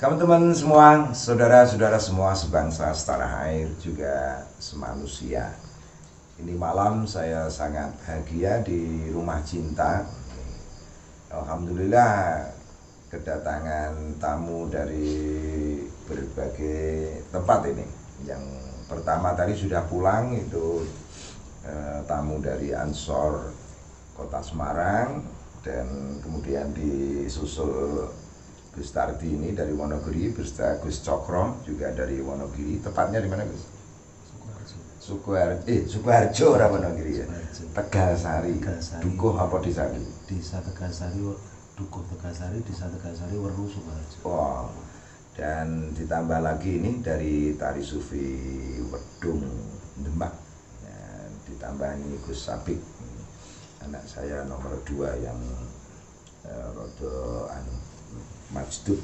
Teman-teman semua, saudara-saudara semua sebangsa, setanah air, juga semanusia. Ini malam saya sangat bahagia di Rumah Cinta. Alhamdulillah kedatangan tamu dari berbagai tempat ini. Yang pertama tadi sudah pulang, itu tamu dari Ansor Kota Semarang, dan kemudian disusul Gus Tardi ini dari Wonogiri, beserta Gus Cokro juga dari Wonogiri. Tepatnya di mana, Gus? Sukoharjo ora Wonogiri ya. Tegalsari. Dukuh apa Disari? Desa Tegalsari, Dukuh Tegalsari, Desa Tegalsari, Weru Sukoharjo. Wow. Dan ditambah lagi ini dari Tari Sufi Wedung Demak. Ya, ditambah ini Gus Sabik, anak saya nomor 2 yang rodo majdub.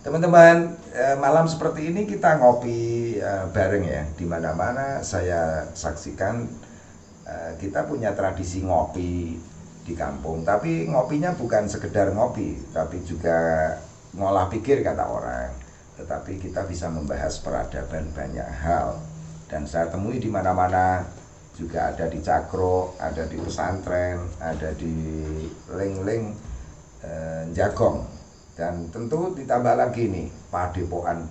Teman-teman, malam seperti ini kita ngopi bareng ya. Di mana-mana saya saksikan kita punya tradisi ngopi di kampung. Tapi ngopinya bukan sekedar ngopi, tapi juga ngolah pikir kata orang. Tetapi kita bisa membahas peradaban banyak hal. Dan saya temui di mana-mana, juga ada di Cakro, ada di pesantren, ada di Ling-Ling, Jagong, dan tentu ditambah lagi nih padepokan.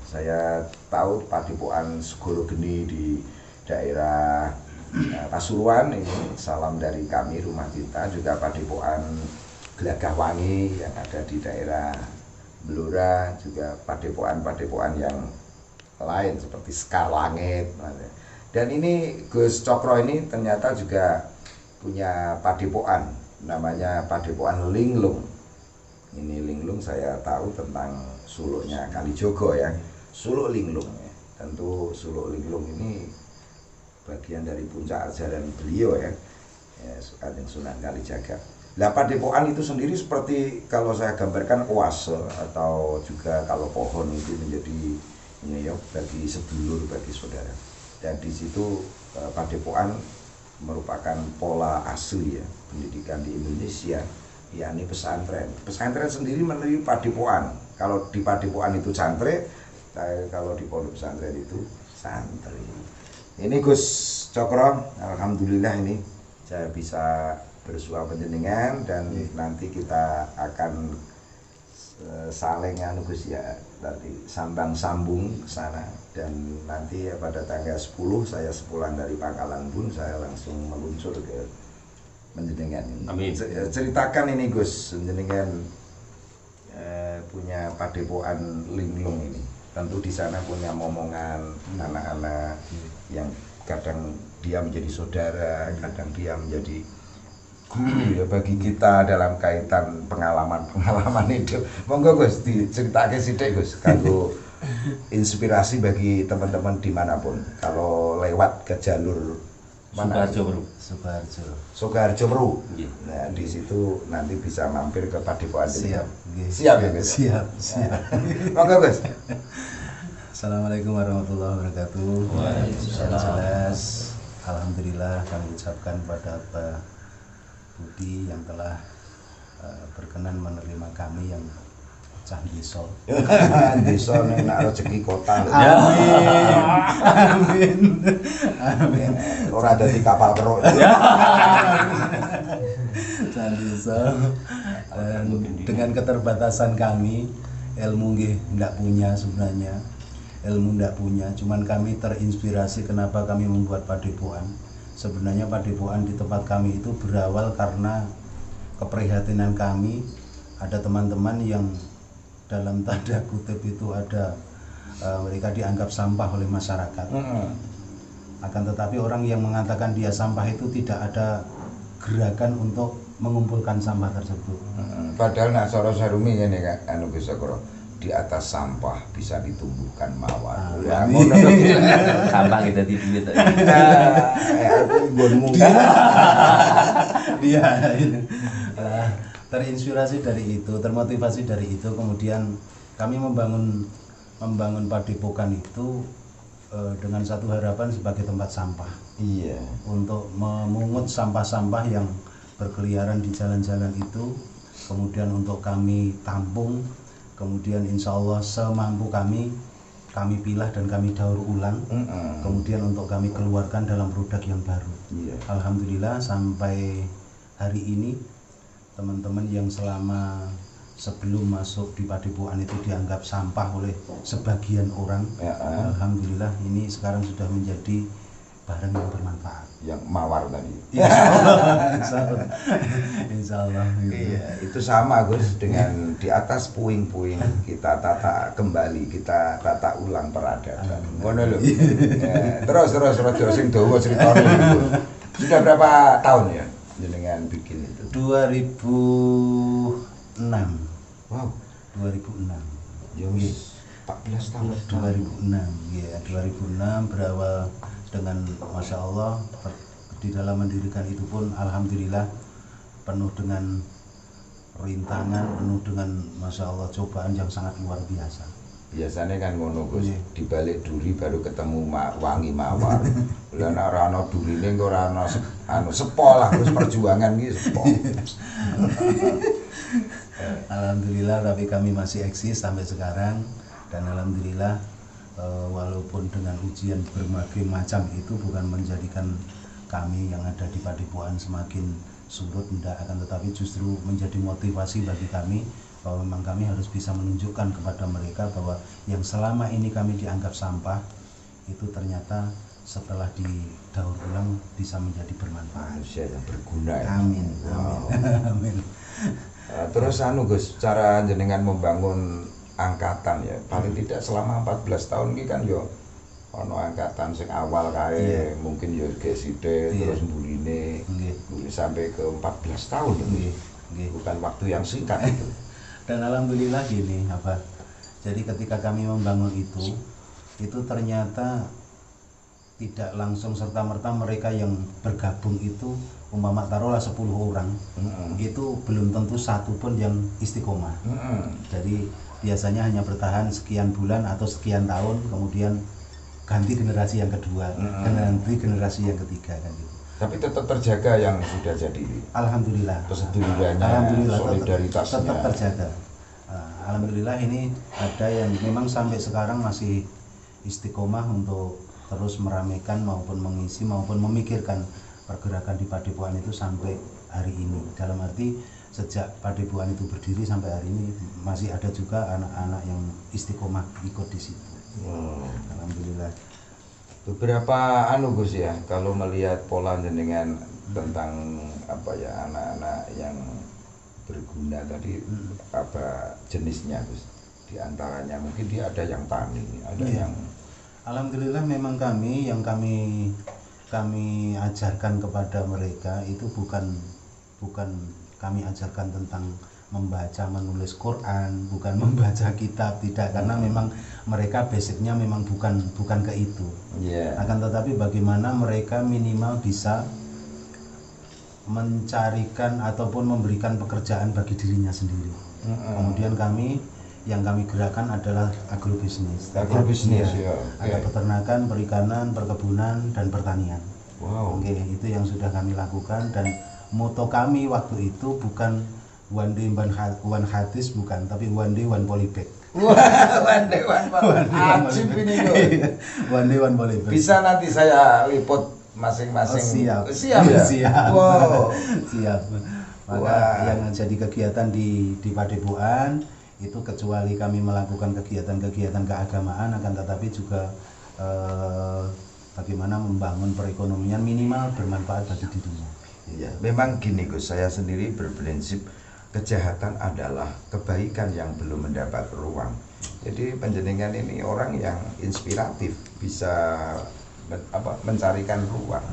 Saya tahu padepokan Segoro Geni di daerah Pasuruan, ini salam dari kami Rumah Cinta. Juga padepokan Gelagah Wangi yang ada di daerah Blora, juga padepokan yang lain seperti Sekar Langit. Dan ini Gus Cokro ini ternyata juga punya padepokan, namanya Padepokan Linglung. Ini Linglung saya tahu tentang suluknya Kalijogo ya, suluk Linglung ya. Tentu suluk Linglung ini bagian dari puncak ajaran beliau ya, Kanjeng Sunan Kalijaga. Lah padepokan itu sendiri seperti kalau saya gambarkan oase, atau juga kalau pohon itu menjadi ini ya, bagi sedulur, bagi saudara. Dan di situ padepokan merupakan pola asli ya pendidikan di Indonesia, yakni pesantren. Pesantren sendiri melalui padepokan. Kalau di padepokan itu santri, kalau di pondok pesantren itu santri. Ini Gus Cokro, alhamdulillah ini saya bisa bersua panjenengan, dan nanti kita akan saling Gus ya, tadi sambung ke sana. Dan nanti pada tanggal 10 saya sepulang dari Pangkalan Bun, saya langsung meluncur ke panjenengan ini. Amin. Ceritakan ini Gus, panjenengan punya padepokan Linglung ini. Tentu di sana punya momongan anak-anak yang kadang dia menjadi saudara, kadang dia menjadi guru ya bagi kita dalam kaitan pengalaman hidup. Monggo Gus diceritakan sithik Gus, kanggo inspirasi bagi teman-teman dimanapun. Kalau lewat ke jalur mana? Sukoharjo Weru. Nah di situ nanti bisa mampir ke padepokan. Siap ya Gus? Siap. Monggo Gus. Assalamualaikum warahmatullahi wabarakatuh. Waalaikumsalam. Alhamdulillah kami ucapkan pada Pak Budi yang telah berkenan menerima kami yang cah desa. Desa nek rezeki kota. Amin. Ora dadi kapal keruk. Cah desa. Dengan keterbatasan kami, ilmu nggak punya sebenarnya. Ilmu nggak punya, cuman kami terinspirasi kenapa kami membuat padepokan. Sebenarnya padepokan di tempat kami itu berawal karena keprihatinan kami. Ada teman-teman yang dalam tanda kutip itu ada mereka dianggap sampah oleh masyarakat. Akan tetapi orang yang mengatakan dia sampah itu tidak ada gerakan untuk mengumpulkan sampah tersebut. Padahal nak soro sarumi ngene kan Gus Cokro, di atas sampah bisa ditumbuhkan mawar. Ya ngono to. Sampah kita di duit. Nggonmu. Dia terinspirasi dari itu, termotivasi dari itu, kemudian kami membangun padepokan itu dengan satu harapan sebagai tempat sampah. Iya. Untuk memungut sampah-sampah yang berkeliaran di jalan-jalan itu, kemudian untuk kami tampung, kemudian insya Allah semampu kami pilah dan kami daur ulang, kemudian untuk kami keluarkan dalam produk yang baru. Alhamdulillah sampai hari ini teman-teman yang selama sebelum masuk di Padepokan itu dianggap sampah oleh sebagian orang, alhamdulillah ini sekarang sudah menjadi barang yang bermanfaat. Yang mawar tadi. Insya Allah. Iya, itu sama Gus dengan di atas puing-puing kita tata kembali, kita tata ulang peradaban. Ngono lho. Ya, terus sing dawa critane itu. Sudah berapa tahun ya jenengan bikin itu? 2006. Wow, 2006. Ya wis 14 tahun. 2006. Ya, 2006 berawal dengan Masya Allah di dalam mendirikan itu pun alhamdulillah penuh dengan rintangan, penuh dengan Masya Allah cobaan yang sangat luar biasa. Biasanya kan ngono Gus, di balik duri baru ketemu wangi mawar. Lah nek ora ana durine kok ora ana sepo lah Gus, perjuangan iki sepo. Alhamdulillah tapi kami masih eksis sampai sekarang dan alhamdulillah walaupun dengan ujian berbagai macam itu bukan menjadikan kami yang ada di Padepokan semakin surut, tidak, akan tetapi justru menjadi motivasi bagi kami bahwa memang kami harus bisa menunjukkan kepada mereka bahwa yang selama ini kami dianggap sampah itu ternyata setelah didaur ulang bisa menjadi bermanfaat. Manusia yang berguna ya. Amin. Wow. Amin. Terus Gus, cara jenengan membangun angkatan ya, paling tidak selama 14 tahun ini kan yo ono angkatan sing awal kae mungkin yo geside terus mbuline sampai ke 14 tahun bukan waktu yang singkat itu. Dan alhamdulillah gini apa, jadi ketika kami membangun itu ternyata tidak langsung serta-merta mereka yang bergabung itu umpama taruhlah 10 orang itu belum tentu satu pun yang istiqomah. Jadi biasanya hanya bertahan sekian bulan atau sekian tahun, kemudian ganti generasi yang kedua, ganti generasi yang ketiga kan gitu. Tapi tetap terjaga yang sudah jadi. Alhamdulillah. Persatuannya, alhamdulillah, solidaritasnya. Tetap terjaga. Alhamdulillah ini ada yang memang sampai sekarang masih istiqomah untuk terus meramaikan maupun mengisi maupun memikirkan pergerakan di Padepokan itu sampai hari ini. Dalam arti sejak Padepokan itu berdiri sampai hari ini masih ada juga anak-anak yang istiqomah ikut di situ. Alhamdulillah. Beberapa Gus ya, kalau melihat pola jenengan tentang apa ya anak-anak yang berguna tadi apa jenisnya Gus? Di antaranya mungkin dia ada yang tani, ada yang alhamdulillah memang kami ajarkan kepada mereka itu bukan kami ajarkan tentang membaca menulis Quran, bukan membaca kitab, tidak, karena memang mereka basicnya memang bukan ke itu. Akan tetapi bagaimana mereka minimal bisa mencarikan ataupun memberikan pekerjaan bagi dirinya sendiri. Kemudian yang kami gerakkan adalah agrobisnis. Ada peternakan, perikanan, perkebunan, dan pertanian. Oke, itu yang sudah kami lakukan dan moto kami waktu itu bukan one day one hadis, bukan, tapi one day one polybag. One day one polybag. One day one polybag. Bisa nanti saya liput masing-masing. Siap ya? Siap. Wow. Siap. Maka yang jadi kegiatan di Padepokan itu kecuali kami melakukan kegiatan-kegiatan keagamaan, akan tetapi juga bagaimana membangun perekonomian minimal bermanfaat bagi dirinya. Iya, memang gini Gus, saya sendiri berprinsip kejahatan adalah kebaikan yang belum mendapat ruang. Jadi panjenengan ini orang yang inspiratif, bisa mencarikan ruang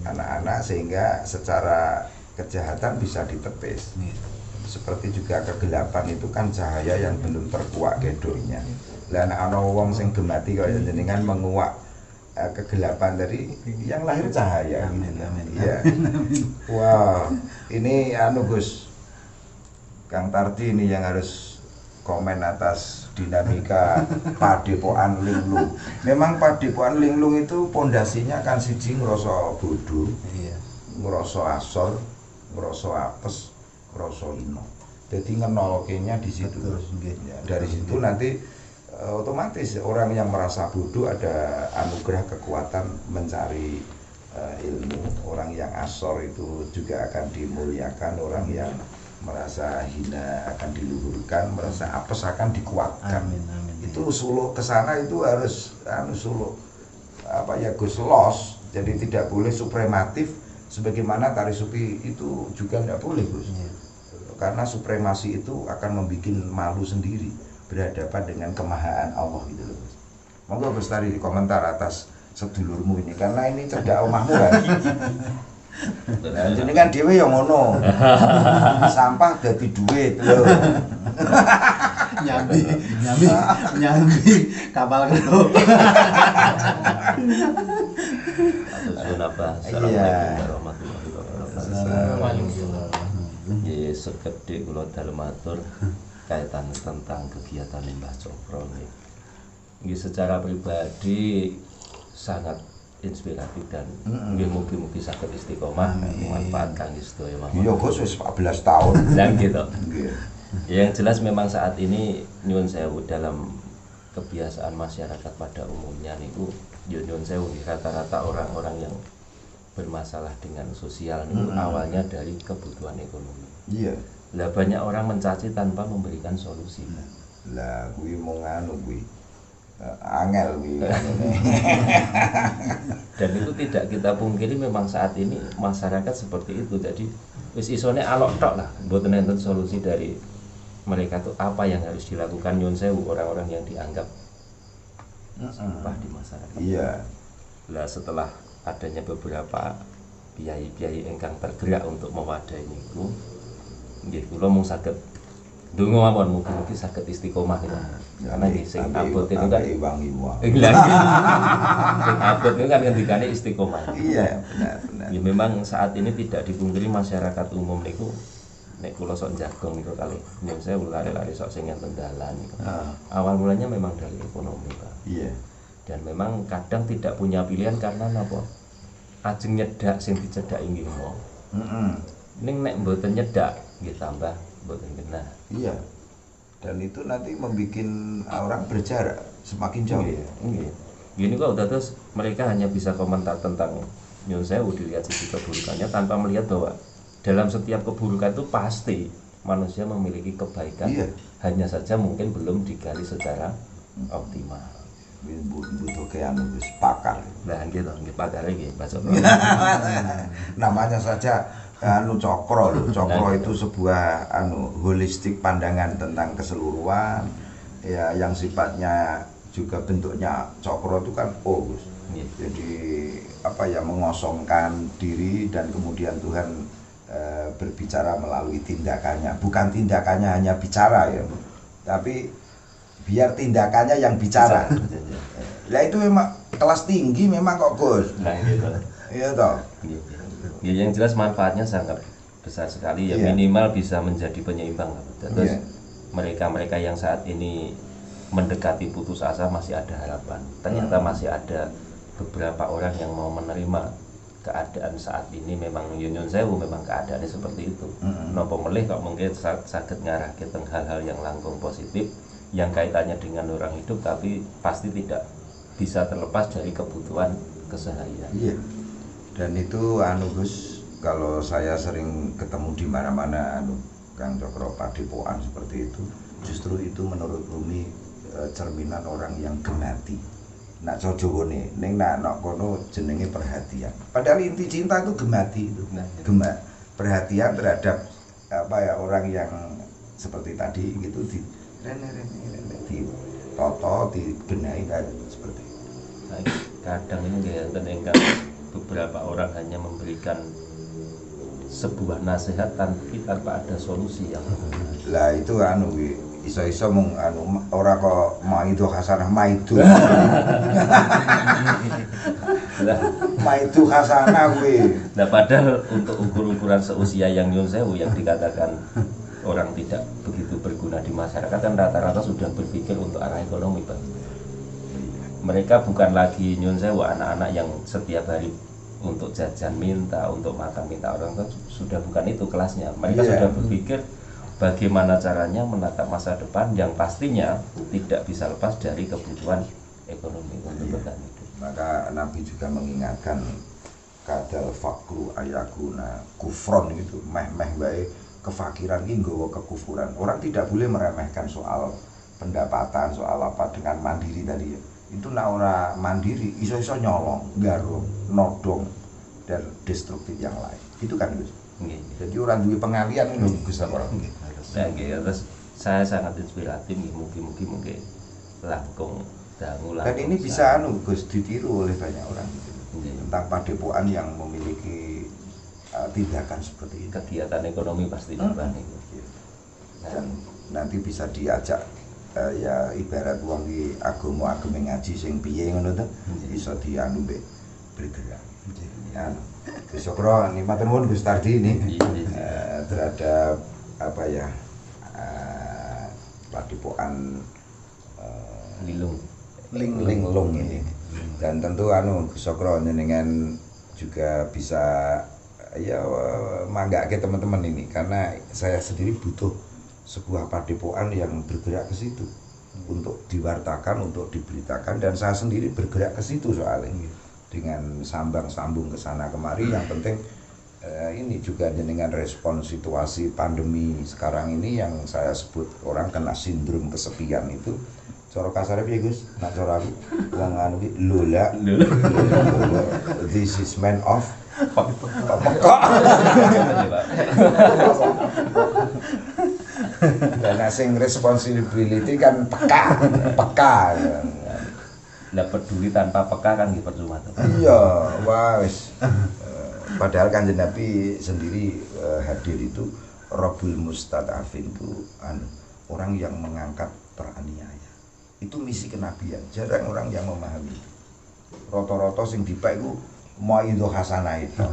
anak-anak sehingga secara kejahatan bisa ditepis. Seperti juga kegelapan itu kan cahaya yang belum terkuak gedornya. Lah ana wong sing gemati kaya jenengan menguak kegelapan dari yang lahir cahaya. Amin. Iya. Wow, ini Gus Kang Tardi ini yang harus komen atas dinamika Padepokan Linglung. Memang Padepokan Linglung itu pondasinya kan siji ngrasa bodho, ngrasa asor, ngrasa apes, ngrasa lino. Jadi ngenolkenya di situ. Betul, nggih. Ya, dari situ nanti otomatis orang yang merasa bodoh ada anugerah kekuatan mencari ilmu. Orang yang asor itu juga akan dimuliakan, orang yang merasa hina akan diluhurkan, merasa apes akan dikuatkan. Amin, amin. Itu suluk ke sana itu harus suluk apa ya Gus los. Jadi tidak boleh suprematif sebagaimana tari supi itu juga tidak boleh Gus. Iya. Karena supremasi itu akan membuat malu sendiri berhadapan dengan kemahaan Allah gitu loh Gus. Monggo Gus Tari komentar atas sedulurmu ini karena ini cerdak omahmu kan. Nah, ini kan dhewe yang ngono. Sampah dadi duit lho. nyambi kapal keruk. Assalamualaikum warahmatullahi wabarakatuh. Ya sekedhik kula dalem matur kaitan tentang kegiatan Mbah Cokro nggih secara pribadi sangat inspiratif dan nggih mugi-mugi saged istiqomah memanfaatkan sedaya mawon. Iya Gus wis 14 tahun. Lah gitu. Nggih. Yang jelas memang saat ini nyuwun sewu dalam kebiasaan masyarakat pada umumnya niku nyuwun sewu rata-rata orang-orang yang bermasalah dengan sosial niku awalnya dari kebutuhan ekonomi. Iya. Lah banyak orang mencaci tanpa memberikan solusi. Lah kuwi mung anu kuwi. Angel kuwi. Dan itu tidak kita pungkiri memang saat ini masyarakat seperti itu. Jadi wis isone alok tok lah, mboten enten solusi dari mereka tuh apa yang harus dilakukan nyuwun sewu orang-orang yang dianggap sampah di masyarakat. Iya. Lah setelah adanya beberapa kiai-kiai ingkang tergerak untuk mewadahi niku nggih kula mung saged ndonga mawon mugi-mugi saged istiqomah gitu. Karena nggih sing abot itu kan wangi wae. Sing abot itu kan ngendikane istiqomah. Iya, benar. Ya memang saat ini tidak dipungkiri masyarakat umum niku nek kula sok jagong niku kali nyun sewu lari-lari sok sing enten dalan niku. Awal mulanya memang dari ekonomi, Pak. Iya. Dan memang kadang tidak punya pilihan karena napa? Ajeng nyedak sing dicedhaki nggih mau. Ning nek mboten nyedak nggih tambah mboten kena. Iya. Dan itu nanti membuat orang berjarak semakin jauh. Nggih. Gini kok terus mereka hanya bisa komentar tentang nyun sewu dilihat sisi keburukannya tanpa melihat bahwa dalam setiap keburukan itu pasti manusia memiliki kebaikan. Iya. Hanya saja mungkin belum digali secara optimal. Butuh ke anu wis pakar. Lah gitu, nggih pakar iki Pak Cokro. Namanya saja anu Cokro lho. Cokro itu sebuah anu holistik pandangan tentang keseluruhan ya yang sifatnya juga bentuknya Cokro itu kan Gus. Jadi apa ya mengosongkan diri dan kemudian Tuhan berbicara melalui tindakannya. Bukan tindakannya hanya bicara ya. Tapi biar tindakannya yang bicara. Lah itu memang kelas tinggi memang kok Gus. Nah gitu. Iya toh. Ya, yang jelas manfaatnya sangat besar sekali ya, Iya. minimal bisa menjadi penyeimbang. Terus Iya. mereka-mereka yang saat ini mendekati putus asa masih ada harapan. Ternyata masih ada beberapa orang yang mau menerima keadaan saat ini. Memang nyun sewu memang keadaannya seperti itu. Napa melih kok mungkin saged ngarahke teng hal-hal yang langkung positif yang kaitannya dengan orang hidup tapi pasti tidak bisa terlepas dari kebutuhan keseharian. Iya. Dan itu anu Gus, kalau saya sering ketemu di mana-mana anu Kang Cokro padepokan seperti itu, justru itu menurut Rumi cerminan orang yang gemati. Nak Jawane ning nak kono jenenge perhatian. Padahal inti cinta itu gemati itu. Gemak, perhatian terhadap apa ya orang yang seperti tadi gitu di toto dibenahi kan seperti itu. Nah, kadang ini nggih enten beberapa orang hanya memberikan sebuah nasihat tanpa ada solusi yang lah itu anu iso-iso mung anu ora kok maidu hasanah maidu. Maidu hasanah kuwi. Nah padahal untuk ukuran seusia yang nyun sewu yang dikatakan orang tidak begitu berguna di masyarakat kan rata-rata sudah berpikir untuk arah ekonomi, Pak. Mereka bukan lagi nyun sewu anak-anak yang setiap hari untuk jajan minta, untuk makan minta orang tua, sudah bukan itu kelasnya. Mereka sudah berpikir bagaimana caranya menatap masa depan yang pastinya tidak bisa lepas dari kebutuhan ekonomi untuk bertahan hidup. Maka Nabi juga mengingatkan kadal fakru ayakuna kufron gitu, meh-meh bae kefakiran ini nggawa kekufuran. Orang tidak boleh meremehkan soal pendapatan, soal apa dengan mandiri tadi ya. Itu nak ora mandiri iso-iso nyolong, garong, nodong dan destruktif yang lain. Itu kan Gus. Jadi orang duwe pengalian ngono Gus apa? Nah, terus saya sangat inspiratif mungkin langkung dangu Dan ini bisa Gus ditiru oleh banyak orang gitu. Tentang padepokan yang memiliki tindakan seperti ini. Kegiatan ekonomi pasti nambah niku. Dan nanti bisa diajak ya ibarat wong iki agama ngaji sing piye ngono to, bisa dianu mbek bergerak. Ya, besok ro nih matur nuwun Gus Tardi ini terhadap apa ya padepokan Linglung ini. Dan tentu Gus Sokro jenengan juga bisa ya manggake teman-teman ini, karena saya sendiri butuh sebuah padepokan yang bergerak ke situ untuk diwartakan, untuk diberitakan, dan saya sendiri bergerak ke situ soalnya dengan sambung ke sana kemari. Yang penting ini juga dengan respon situasi pandemi sekarang ini yang saya sebut orang kena sindrom kesepian itu. Cara kasarnya piye Gus? Nak cara aku lang iki lola. This is man of peka. Dan sing responsibility kan peka. Nggak peduli tanpa peka kan gitu percuma. Iya, wah wis. Padahal Kanjeng Nabi sendiri hadir itu Rabbul Mustadafin itu orang yang mengangkat teraniaya. Itu misi kenabian, jarang orang yang memahami. Roto-roto sing dipek iku mauidho hasanah itu.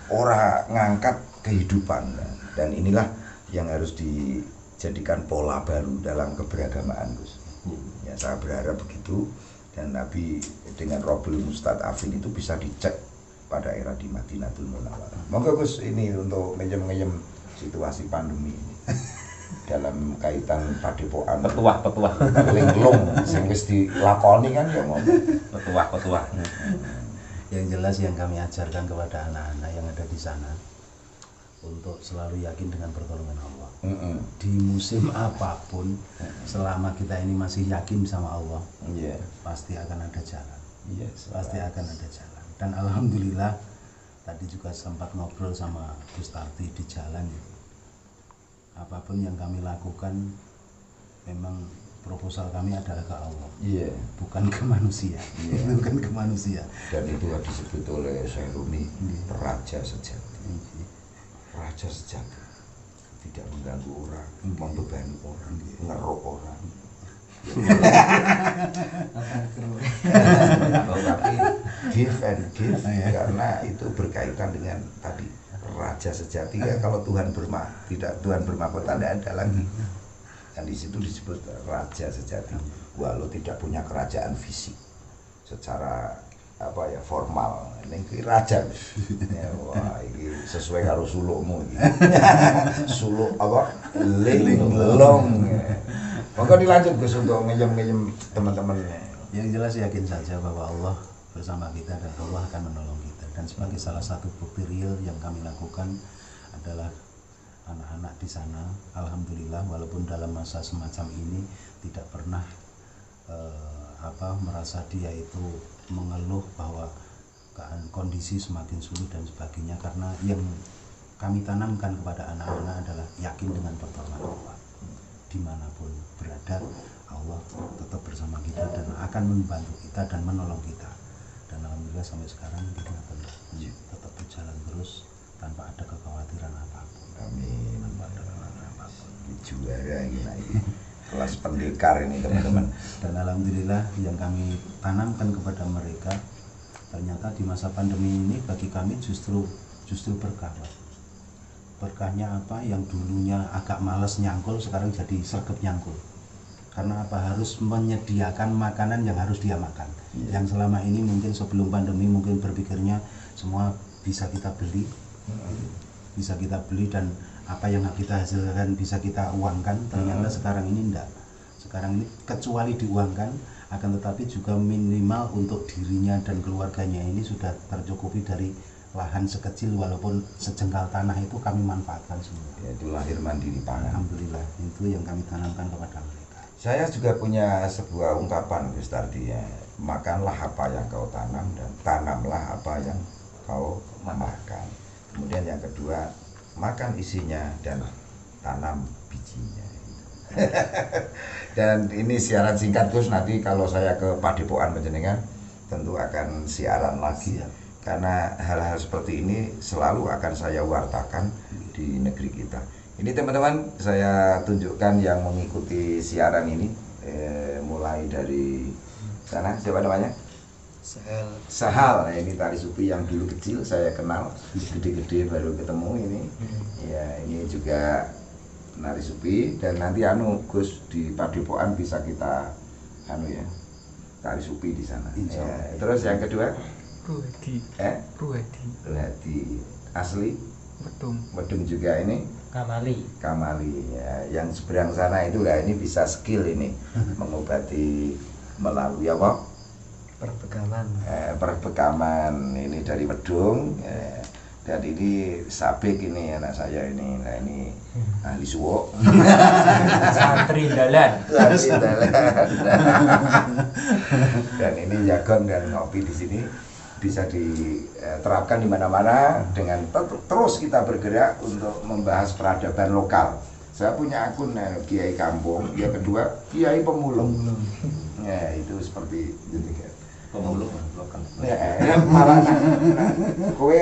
Ora ngangkat kehidupan. Dan inilah yang harus dijadikan pola baru dalam keberagamaan, Gus. Ya, saya berharap begitu, dan Nabi dengan Rabbul Mustadafin itu bisa dicek pada era di Madinatul Munawwarah. Monggo Gus, ini untuk minjem-minjem situasi pandemi ini. Dalam kaitan padepokan petuah Linglung sing wis dilakoni kan ya ngomong petuah. Yang jelas yang kami ajarkan kepada anak-anak yang ada di sana untuk selalu yakin dengan pertolongan Allah. Di musim apapun, selama kita ini masih yakin sama Allah, pasti akan ada jalan. Pasti akan ada jalan. Dan alhamdulillah tadi juga sempat ngobrol sama Gus Tardi di jalan. Apapun yang kami lakukan memang proposal kami adalah ke Allah, bukan ke manusia. Bukan ke manusia. Dan itu disebut oleh Syekh Rumi raja sejati. Raja sejati tidak mengganggu orang, membebani orang, ngeruk orang. Tapi give and give, karena itu berkaitan dengan tadi raja sejati ya. Kalau Tuhan Tuhan bermahkota tidak ada lagi. Dan di situ disebut raja sejati. Walau tidak punya kerajaan fisik secara apa ya formal, ini raja. Ya, wah, ini sesuai karo sulukmu ini. Suluk apa? Linglung. Monggo dilanjut Gus untuk ngejem teman-teman. Yang jelas yakin saja bahwa Allah bersama kita dan Allah akan menolong kita. Dan sebagai salah satu bukti real yang kami lakukan adalah anak-anak di sana, alhamdulillah, walaupun dalam masa semacam ini tidak pernah merasa dia itu mengeluh bahwa kondisi semakin sulit dan sebagainya, karena yang kami tanamkan kepada anak-anak adalah yakin dengan pertolongan Allah. Dimanapun berada, Allah tetap bersama kita dan akan membantu kita dan menolong kita. Dan alhamdulillah sampai sekarang kita tetap berjalan terus tanpa ada kekhawatiran apapun. Amin. Tanpa ada kekhawatiran apapun. Juara ini kelas pendekar ini teman-teman. Dan alhamdulillah yang kami tanamkan kepada mereka ternyata di masa pandemi ini bagi kami justru berkah. Berkahnya apa? Yang dulunya agak malas nyangkul sekarang jadi sergap nyangkul. Karena apa? Harus menyediakan makanan yang harus dia makan. Yang selama ini mungkin sebelum pandemi mungkin berpikirnya semua bisa kita beli, dan apa yang kita hasilkan bisa kita uangkan. Ternyata sekarang ini enggak. Sekarang ini kecuali diuangkan, akan tetapi juga minimal untuk dirinya dan keluarganya ini sudah tercukupi dari lahan sekecil walaupun sejengkal tanah itu kami manfaatkan semua. Yaitu lahir mandiri pangan. Alhamdulillah, itu yang kami tanamkan kepada mereka. Saya juga punya sebuah ungkapan Gus Tardi, ya. Makanlah apa yang kau tanam dan tanamlah apa yang kau makan. Kemudian yang kedua, makan isinya dan tanam bijinya. Dan ini siaran singkat Gus, nanti kalau saya ke Padepokan Panjenengan tentu akan siaran lagi ya. Karena hal-hal seperti ini selalu akan saya wartakan di negeri kita. Ini teman-teman saya tunjukkan yang mengikuti siaran ini, mulai dari sana, siapa namanya? Sahal. Nah, ini tari sufi yang dulu kecil saya kenal, gede-gede baru ketemu ini. Ya, ini juga nari sufi, dan nanti Gus di Padepokan bisa kita ya tari sufi di sana. Ya, terus yang kedua Ruhadi asli Medung juga ini Kamali ya. Yang seberang sana itu lah, ini bisa skill ini mengobati melalui apa? Perbekaman ini dari Medung ya. Dan ini Sabik, ini anak saya ini. Nah, ini ahli suwo. Santri dalan. Dan ini jagon dan ngopi di sini bisa diterapkan di mana-mana dengan terus kita bergerak untuk membahas peradaban lokal. Saya punya akun Kiai Kampung, yang kedua Kiai Pemulung. Ya, itu seperti itu. Pemulung lokal. Ya, malah kowe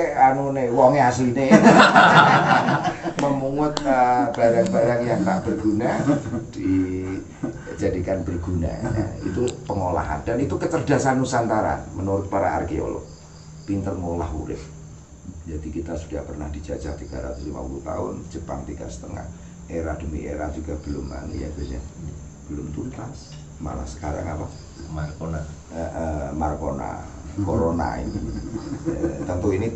wonge asline memungut barang-barang yang tak berguna dijadikan berguna. Nah, itu pengolahan, dan itu kecerdasan Nusantara menurut para arkeolog. Pinter ngolah urip. Jadi kita sudah pernah dijajah 350 tahun, Jepang 3,5. Era demi era juga belum ya Gus ya. Belum tuntas. Malah sekarang apa? Markona, Corona ini. Tentu ini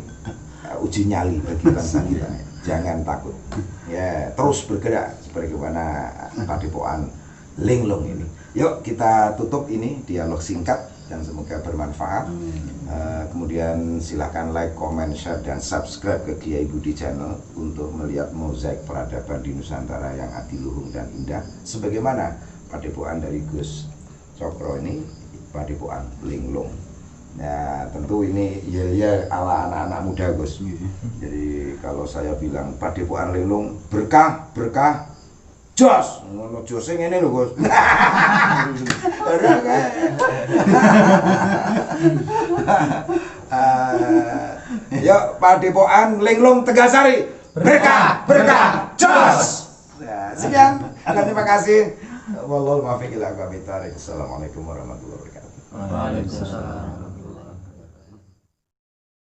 uji nyali bagi bangsa kita. Jangan takut. Ya, terus bergerak sebagaimana Padepokan Linglung ini. Yuk kita tutup ini dialog singkat dan semoga bermanfaat. Kemudian silahkan like, comment, share, dan subscribe ke Kiai Budi Channel untuk melihat mozaik peradaban di Nusantara yang adiluhung dan indah. Sebagaimana Padepokan dari Gus Cokro ini, Padepokan Linglung. Nah, tentu ini ya ala anak-anak muda Gus. Jadi kalau saya bilang Padepokan Linglung berkah, jos, ngono jose ngene lho Gus. Yuk Padepokan Linglung Tegasari, berkah, jos. Nah, sekian, terima kasih. Wallahual muwaffiq ila aqwamit thoriq. Assalamualaikum warahmatullahi wabarakatuh. Waalaikumsalam.